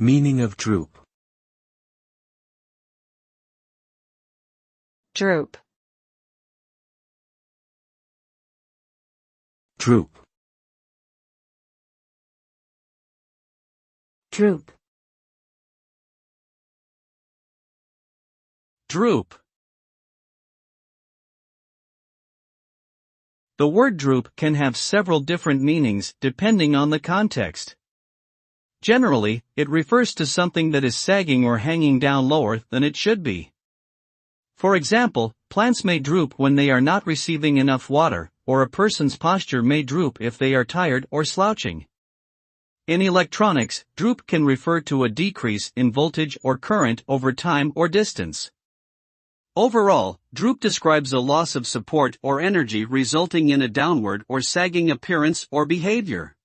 Meaning of droop. Droop. Droop. Droop. Droop. The word droop can have several different meanings depending on the context. Generally, it refers to something that is sagging or hanging down lower than it should be. For example, plants may droop when they are not receiving enough water, or a person's posture may droop if they are tired or slouching. In electronics, droop can refer to a decrease in voltage or current over time or distance. Overall, droop describes a loss of support or energy resulting in a downward or sagging appearance or behavior.